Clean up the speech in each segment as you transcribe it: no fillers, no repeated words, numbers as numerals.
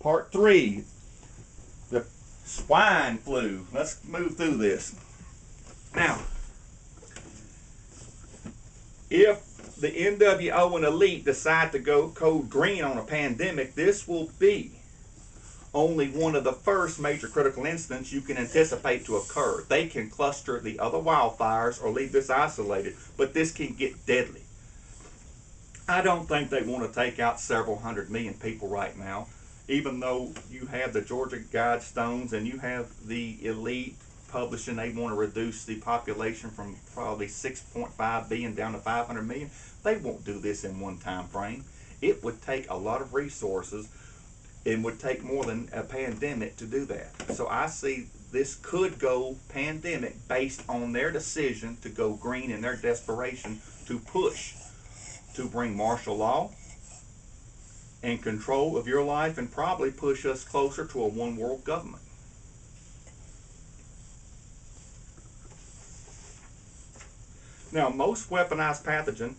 Part 3, the swine flu. Let's move through this. Now, if the NWO and elite decide to go code green on a pandemic, this will be only one of the first major critical incidents you can anticipate to occur. They can cluster the other wildfires or leave this isolated, but this can get deadly. I don't think they want to take out several 100 million people right now, even though you have the Georgia Guidestones and you have the elite publishing they want to reduce the population from probably 6.5 billion down to 500 million. They won't do this in one time frame. It would take a lot of resources. It would take more than a pandemic to do that. So I see this could go pandemic based on their decision to go green and their desperation to push to bring martial law and control of your life and probably push us closer to a one world government. Now, most weaponized pathogens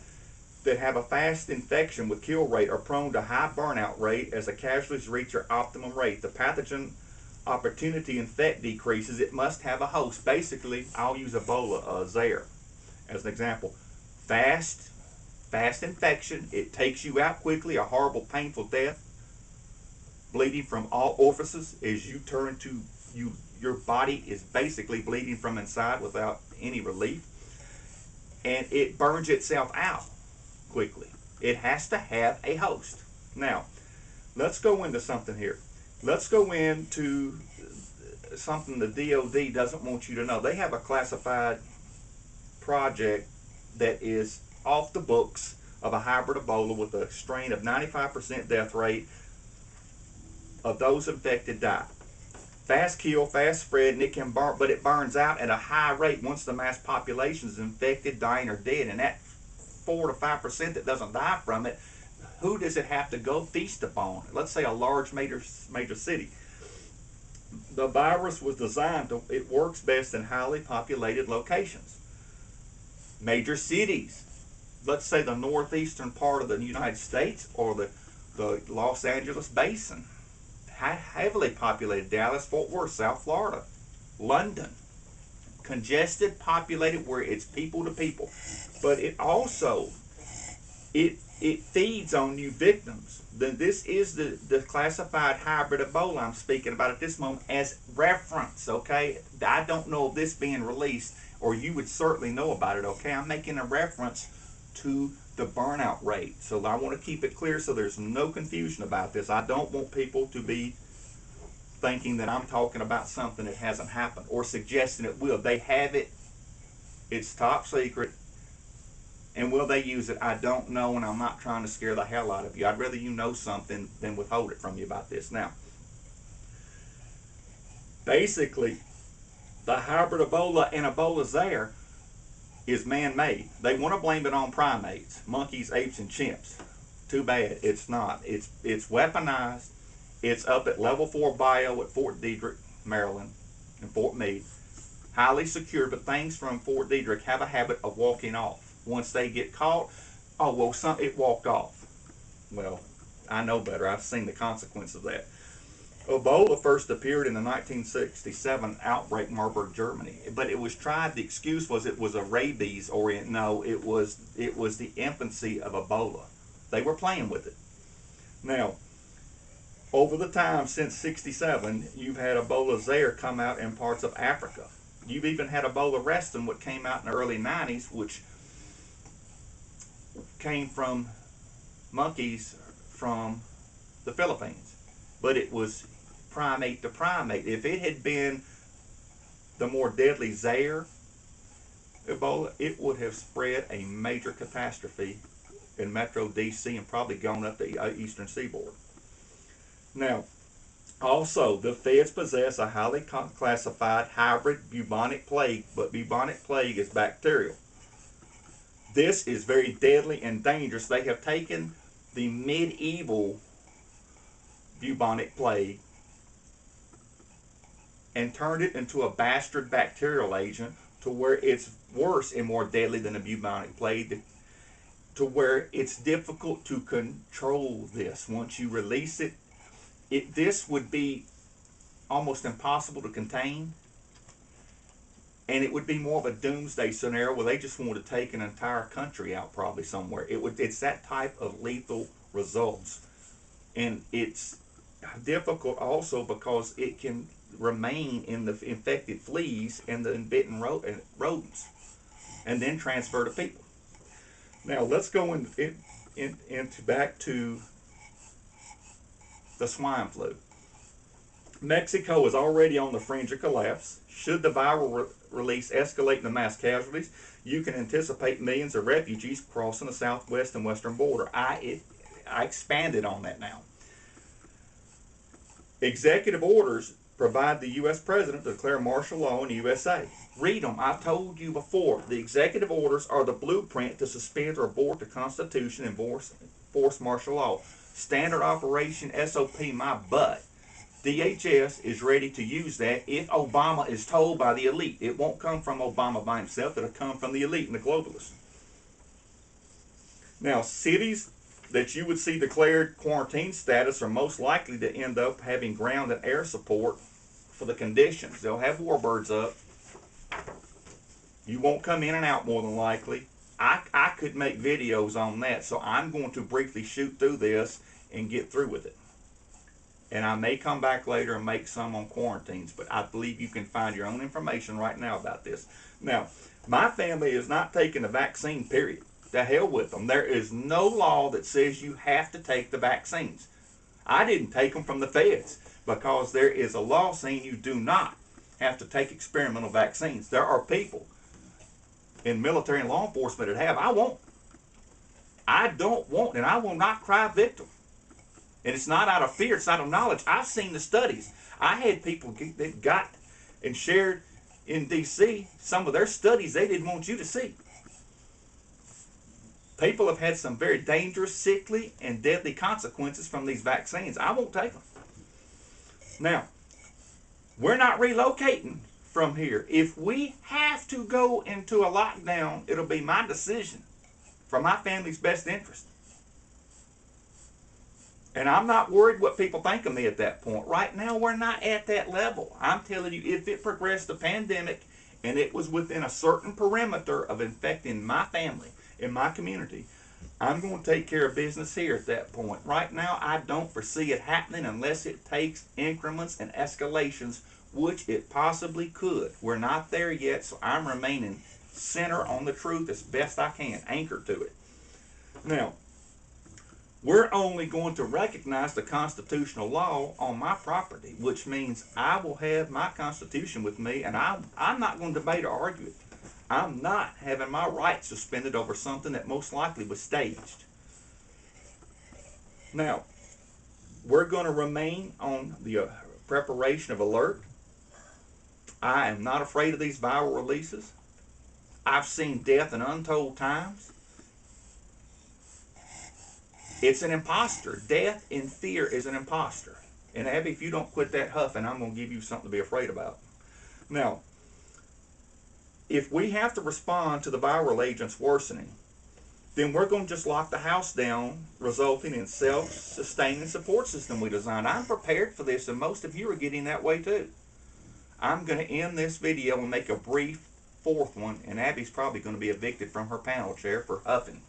that have a fast infection with kill rate are prone to high burnout rate as the casualties reach their optimum rate. The pathogen opportunity to infect decreases. It must have a host. Basically, I'll use Elbola Zaire as an example. Fast infection. It takes you out quickly. A horrible, painful death. Bleeding from all orifices as you turn to your body is basically bleeding from inside without any relief. And it burns itself out quickly. It has to have a host. Now, let's go into something here. Let's go into something the DOD doesn't want you to know. They have a classified project that is off the books of a hybrid Ebola with a strain of 95% death rate of those infected die. Fast kill, fast spread, and it can burn, but it burns out at a high rate once the mass population is infected, dying, or dead. And that 4 to 5% that doesn't die from it, who does it have to go feast upon? Let's say a large major city. The virus was designed to, it works best in highly populated locations. Major cities, let's say the northeastern part of the United States or the Los Angeles basin. Heavily populated. Dallas, Fort Worth, South Florida, London. Congested, populated, where it's people to people. But it also, it feeds on new victims. Then this is the classified hybrid Ebola I'm speaking about at this moment as reference, okay? I don't know of this being released, or you would certainly know about it, okay? I'm making a reference to the burnout rate. So I want to keep it clear so there's no confusion about this. I don't want people to be thinking that I'm talking about something that hasn't happened or suggesting it will. They have it. It's top secret. And will they use it? I don't know, and I'm not trying to scare the hell out of you. I'd rather you know something than withhold it from you about this. Now, basically, the hybrid Ebola and Elbola Zaire is man-made. They want to blame it on primates, monkeys, apes, and chimps. Too bad, it's not. It's weaponized. It's up at level 4 bio at Fort Detrick, Maryland, and Fort Meade. Highly secure, but things from Fort Detrick have a habit of walking off. Once they get caught, oh, well, it walked off. Well, I know better. I've seen the consequence of that. Ebola first appeared in the 1967 outbreak in Marburg, Germany, but it was tried. The excuse was it was a rabies orient. No, it was the infancy of Ebola. They were playing with it. Now, over the time since '67, you've had Elbola Zaire come out in parts of Africa. You've even had Ebola restin, what came out in the early 90s, which came from monkeys from the Philippines, but it was primate to primate. If it had been the more deadly Zaire Ebola, it would have spread a major catastrophe in Metro DC and probably gone up the eastern seaboard. Now, also, the feds possess a highly classified hybrid bubonic plague, but bubonic plague is bacterial. This is very deadly and dangerous. They have taken the medieval bubonic plague and turned it into a bastard bacterial agent to where it's worse and more deadly than a bubonic plague, to where it's difficult to control this. Once you release it, this would be almost impossible to contain, and it would be more of a doomsday scenario where they just want to take an entire country out probably somewhere. It's that type of lethal results, and it's difficult also because it can remain in the infected fleas and the bitten rodents, and then transfer to people. Now let's go into back to the swine flu. Mexico is already on the fringe of collapse. Should the viral release escalate into mass casualties, you can anticipate millions of refugees crossing the southwest and western border. I expanded on that now. Executive orders provide the U.S. president to declare martial law in the USA. Read them. I've told you before. The executive orders are the blueprint to suspend or abort the Constitution and force martial law. Standard operation SOP, my butt. DHS is ready to use that if Obama is told by the elite. It won't come from Obama by himself. It'll come from the elite and the globalists. Now, cities that you would see declared quarantine status are most likely to end up having ground and air support for the conditions. They'll have warbirds up. You won't come in and out more than likely. I could make videos on that, so I'm going to briefly shoot through this and get through with it. And I may come back later and make some on quarantines, but I believe you can find your own information right now about this. Now, my family is not taking the vaccine, period. The hell with them. There is no law that says you have to take the vaccines. I didn't take them from the feds because there is a law saying you do not have to take experimental vaccines. There are people in military and law enforcement that have. I won't. I don't want, and I will not cry victim. And it's not out of fear, it's out of knowledge. I've seen the studies. I had people that got and shared in D.C. some of their studies they didn't want you to see. People have had some very dangerous, sickly, and deadly consequences from these vaccines. I won't take them. Now, we're not relocating from here. If we have to go into a lockdown, it'll be my decision for my family's best interest. And I'm not worried what people think of me at that point. Right now, we're not at that level. I'm telling you, if it progressed the pandemic and it was within a certain perimeter of infecting my family in my community, I'm going to take care of business here at that point. Right now, I don't foresee it happening unless it takes increments and escalations, which it possibly could. We're not there yet, so I'm remaining center on the truth as best I can, anchored to it. Now, we're only going to recognize the constitutional law on my property, which means I will have my Constitution with me, and I'm not going to debate or argue it. I'm not having my rights suspended over something that most likely was staged. Now, we're going to remain on the preparation of alert. I am not afraid of these viral releases. I've seen death in untold times. It's an imposter. Death in fear is an imposter. And Abby, if you don't quit that huffing, I'm going to give you something to be afraid about. Now, if we have to respond to the viral agents worsening, then we're going to just lock the house down, resulting in self-sustaining support system we designed. I'm prepared for this, and most of you are getting that way too. I'm going to end this video and make a brief fourth one, and Abby's probably going to be evicted from her panel chair for huffing.